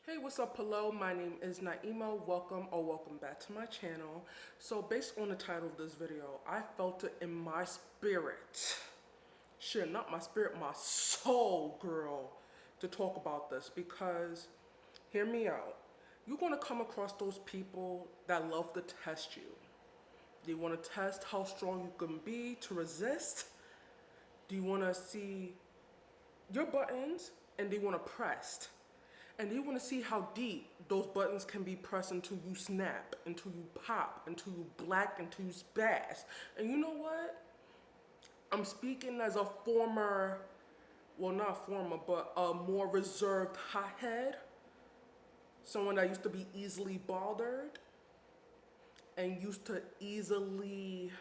Hey, what's up? Hello, my name is Naiyima. Welcome back to my channel. So based on the title of this video, I felt it in my spirit. Shit, not my spirit, my soul, girl, to talk about this because, hear me out. You're gonna come across those people that love to test you. They wanna test how strong you can be to resist. Do you wanna see your buttons and they wanna press? And you want to see how deep those buttons can be pressed until you snap, until you pop, until you black, until you spaz. And you know what? I'm speaking as a former, well, not former, but a more reserved hothead. Someone that used to be easily bothered and used to easily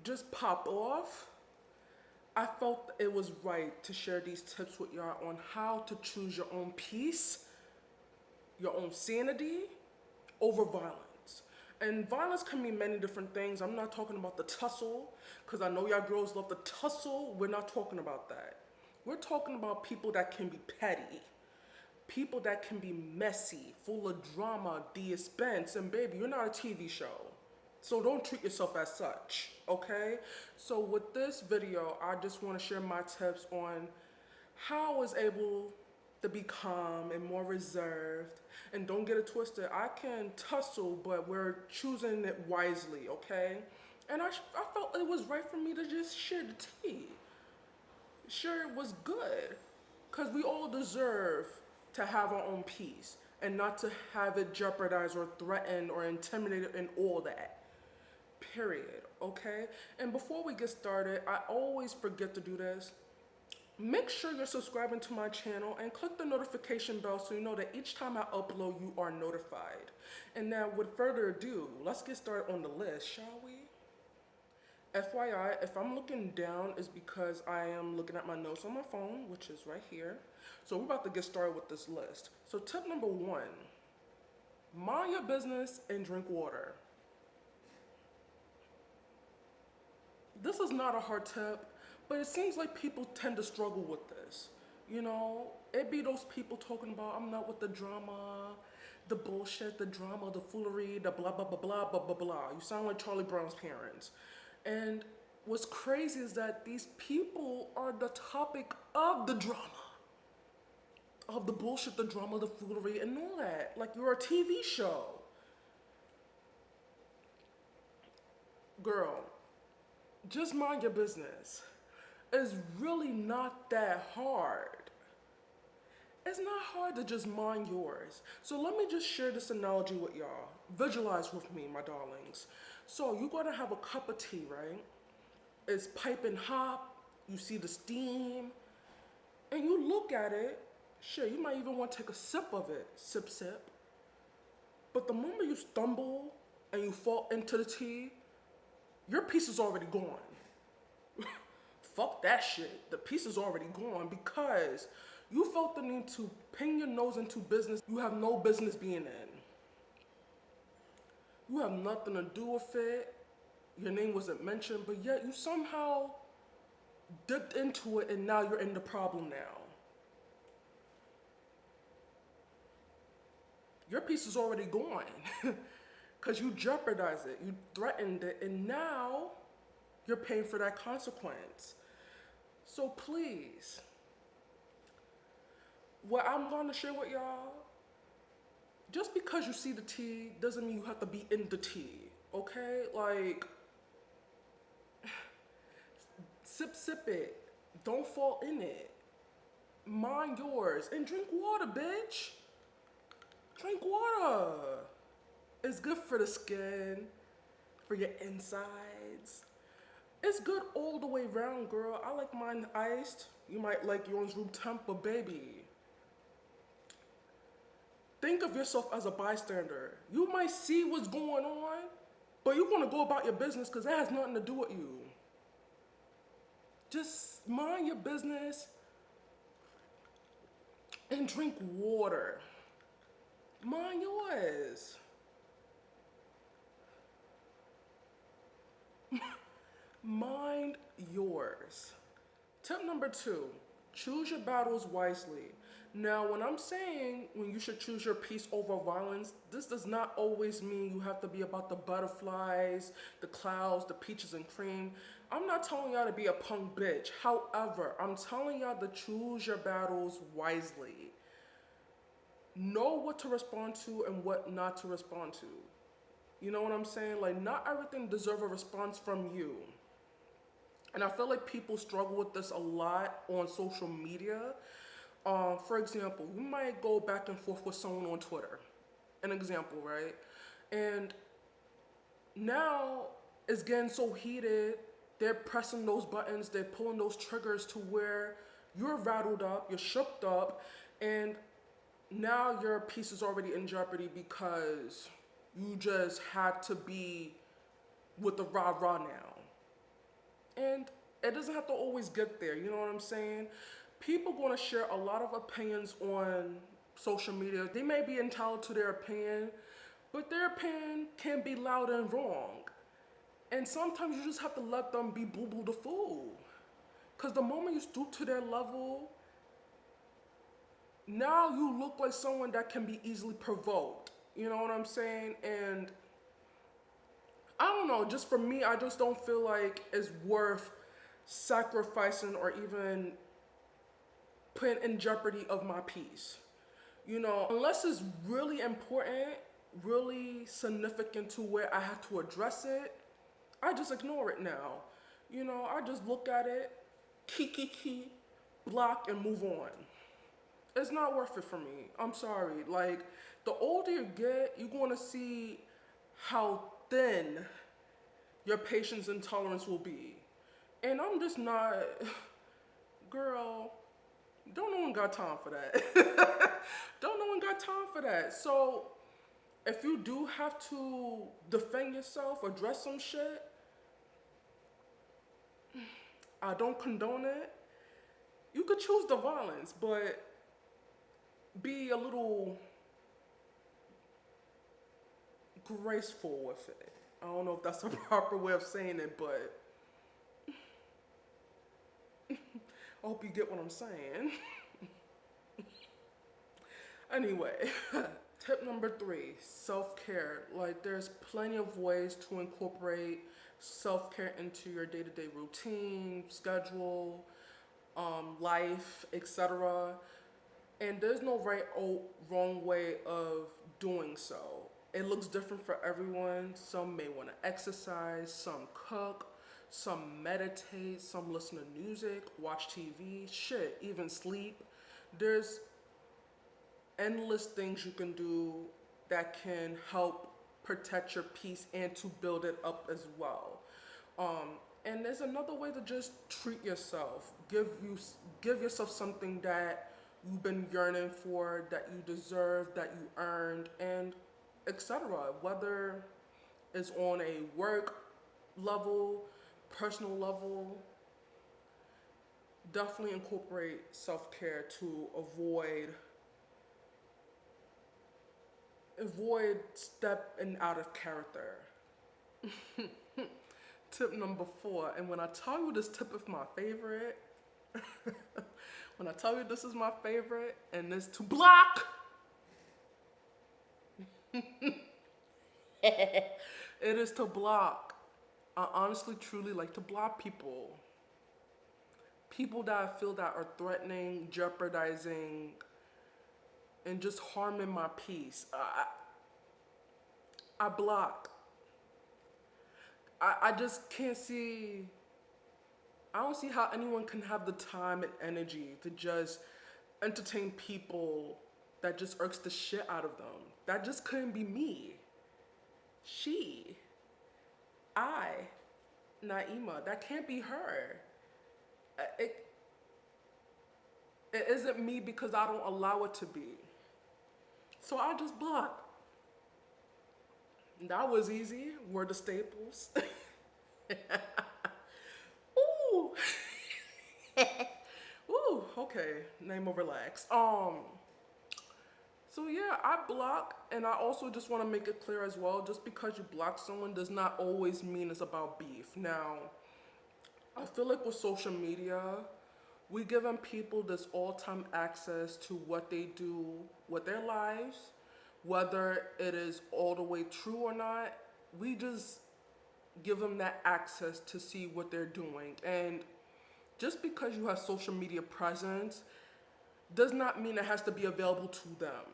just pop off. I felt it was right to share these tips with y'all on how to choose your own peace, your own sanity over violence. And violence can mean many different things. I'm not talking about the tussle, because I know y'all girls love the tussle. We're not talking about that. We're talking about people that can be petty, people that can be messy, full of drama, de-expense, and baby, you're not a TV show. So don't treat yourself as such, okay? So with this video, I just want to share my tips on how I was able to be calm and more reserved. And don't get it twisted, I can tussle, but we're choosing it wisely, okay? And I felt it was right for me to just share the tea. Share it was good, because we all deserve to have our own peace and not to have it jeopardized or threatened or intimidated and all that. Period, okay? And before we get started, I always forget to do this. Make sure you're subscribing to my channel and click the notification bell so you know that each time I upload, you are notified. And now, with further ado, let's get started on the list, shall we? FYI, if I'm looking down, it's because I am looking at my notes on my phone, which is right here. So we're about to get started with this list. So tip number 1, mind your business and drink water. This is not a hard tip, but it seems like people tend to struggle with this. You know, it be those people talking about, I'm not with the drama, the bullshit, the drama, the foolery, the blah, blah, blah, blah, blah, blah, blah. You sound like Charlie Brown's parents. And what's crazy is that these people are the topic of the drama, of the bullshit, the drama, the foolery, and all that. Like you're a TV show. Girl, just mind your business. It's really not that hard. It's not hard to just mind yours. So let me just share this analogy with y'all. Visualize with me, my darlings. So you're gonna have a cup of tea, right? It's piping hot, you see the steam, and you look at it, shit, you might even want to take a sip of it, sip, sip. But the moment you stumble and you fall into the tea, your piece is already gone. Fuck that shit. The piece is already gone because you felt the need to pin your nose into business you have no business being in. You have nothing to do with it. Your name wasn't mentioned, but yet you somehow dipped into it and now you're in the problem now. Your piece is already gone because you jeopardized it, you threatened it, and now you're paying for that consequence. So please, what I'm going to share with y'all, just because you see the tea doesn't mean you have to be in the tea, okay? Like, sip it. Don't fall in it. Mind yours. And drink water, bitch. Drink water. It's good for the skin, for your insides. It's good all the way around, girl. I like mine iced. You might like yours room temp, but baby, think of yourself as a bystander. You might see what's going on, but you're gonna go about your business because that has nothing to do with you. Just mind your business and drink water. Mind yours. Mind yours. Tip number 2, choose your battles wisely. Now, when I'm saying when you should choose your peace over violence, this does not always mean you have to be about the butterflies, the clouds, the peaches and cream. I'm not telling y'all to be a punk bitch. However, I'm telling y'all to choose your battles wisely. Know what to respond to and what not to respond to. You know what I'm saying? Like, not everything deserves a response from you. And I feel like people struggle with this a lot on social media. For example, you might go back and forth with someone on Twitter. An example, right? And now it's getting so heated. They're pressing those buttons. They're pulling those triggers to where you're rattled up, you're shook up, and now your peace is already in jeopardy because you just had to be with the rah-rah now. And it doesn't have to always get there, you know what I'm saying? People going to share a lot of opinions on social media. They may be entitled to their opinion, but their opinion can be loud and wrong. And sometimes you just have to let them be boo-boo the fool. Because the moment you stoop to their level, now you look like someone that can be easily provoked. You know what I'm saying? And I don't know, just for me, I just don't feel like it's worth sacrificing or even putting in jeopardy of my peace. You know, unless it's really important, really significant to where I have to address it, I just ignore it now. You know, I just look at it, key, block, and move on. It's not worth it for me. I'm sorry. Like, the older you get, you're going to see how thin your patience and tolerance will be. And I'm just not, girl, don't no one got time for that. Don't no one got time for that. So if you do have to defend yourself, address some shit, I don't condone it. You could choose the violence, but be a little graceful with it. I don't know if that's a proper way of saying it, but I hope you get what I'm saying. Anyway, tip number 3, self-care. Like, there's plenty of ways to incorporate self-care into your day-to-day routine, schedule, life, etc. And there's no right or wrong way of doing so. It looks different for everyone. Some may want to exercise, some cook, some meditate, some listen to music, watch TV, shit, even sleep. There's endless things you can do that can help protect your peace and to build it up as well. And there's another way to just treat yourself. Give yourself something that you've been yearning for, that you deserve, that you earned, and etc. Whether it's on a work level, personal level, definitely incorporate self-care to avoid stepping out of character. Tip number 4, and when I tell you this tip is my favorite, when I tell you this is my favorite, and this to block, it is to block. I honestly, truly like to block people. People that I feel that are threatening, jeopardizing, and just harming my peace. I block. I just can't see, I don't see how anyone can have the time and energy to just entertain people that just irks the shit out of them. That just couldn't be me. Naiyima, that can't be her. It isn't me because I don't allow it to be. So I just block. That was easy. Word of staples. Ooh. Ooh, okay. Name of relax. So yeah, I block, and I also just want to make it clear as well, just because you block someone does not always mean it's about beef. Now, I feel like with social media, We giving people this all-time access to what they do with their lives, whether it is all the way true or not. We just give them that access to see what they're doing. And just because you have social media presence does not mean it has to be available to them.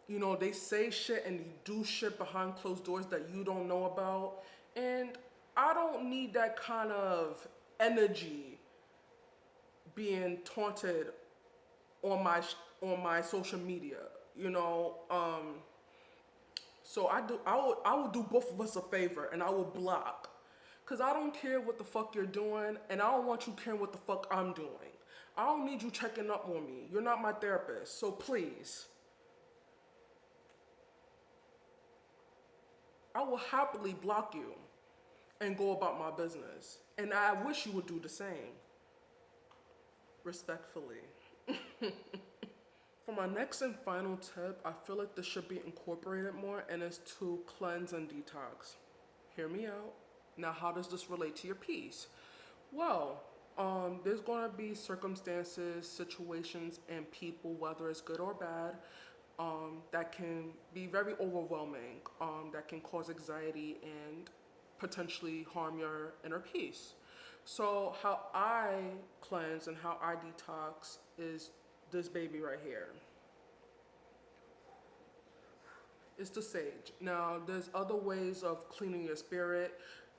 You know, they say shit and they do shit behind closed doors that you don't know about. And I don't need that kind of energy being taunted on my social media, you know. So I will do both of us a favor and I will block. Cause I don't care what the fuck you're doing and I don't want you caring what the fuck I'm doing. I don't need you checking up on me. You're not my therapist, so please. I will happily block you and go about my business. And I wish you would do the same. Respectfully. For my next and final tip, I feel like this should be incorporated more, and it's to cleanse and detox. Hear me out. Now, how does this relate to your peace? Well, there's going to be circumstances, situations, and people, whether it's good or bad, that can be very overwhelming, that can cause anxiety and potentially harm your inner peace. So how I cleanse and how I detox is this baby right here. It's the sage. Now, there's other ways of cleaning your spirit.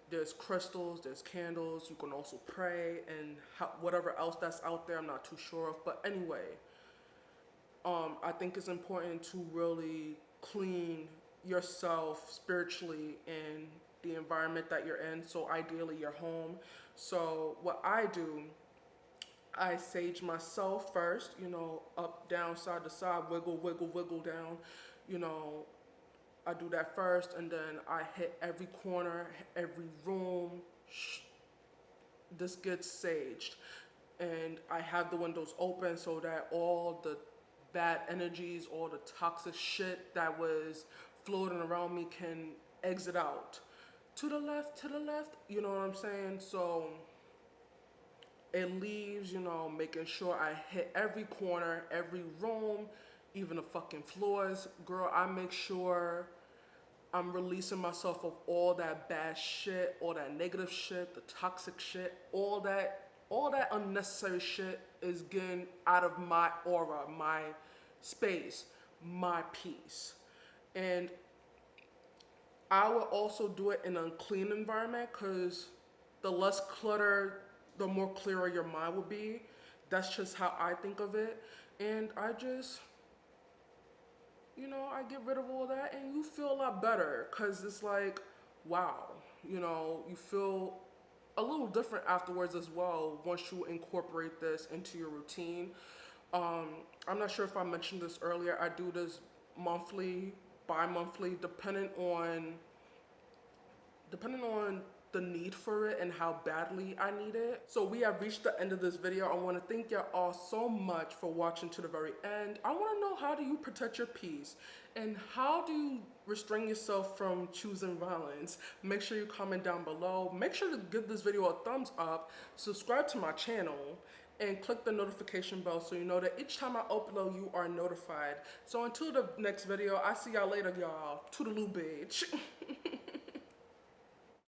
There's crystals, there's candles. You can also pray and whatever else that's out there, I'm not too sure of. But anyway, I think it's important to really clean yourself spiritually and the environment that you're in. So ideally your home. So what I do, I sage myself first, you know, up, down, side to side, wiggle, wiggle, wiggle down, you know. I do that first, and then I hit every corner, every room. This gets saged. And I have the windows open so that all the bad energies, all the toxic shit that was floating around me can exit out. To the left, you know what I'm saying? So it leaves, you know, making sure I hit every corner, every room, even the fucking floors. Girl, I make sure I'm releasing myself of all that bad shit, all that negative shit, the toxic shit, all that unnecessary shit is getting out of my aura, my space, my peace. And I will also do it in a clean environment, because the less clutter, the more clearer your mind will be. That's just how I think of it. And I just, you know, I get rid of all that and you feel a lot better, because it's like, wow, you know, you feel a little different afterwards as well once you incorporate this into your routine. I'm not sure if I mentioned this earlier. I do this monthly, bi-monthly, depending on the need for it and how badly I need it. So we have reached the end of this video. I want to thank y'all all so much for watching to the very end. I want to know, how do you protect your peace? And how do you restrain yourself from choosing violence? Make sure you comment down below. Make sure to give this video a thumbs up, subscribe to my channel, and click the notification bell so you know that each time I upload, you are notified. So until the next video, I see y'all later, y'all. Toodaloo, bitch.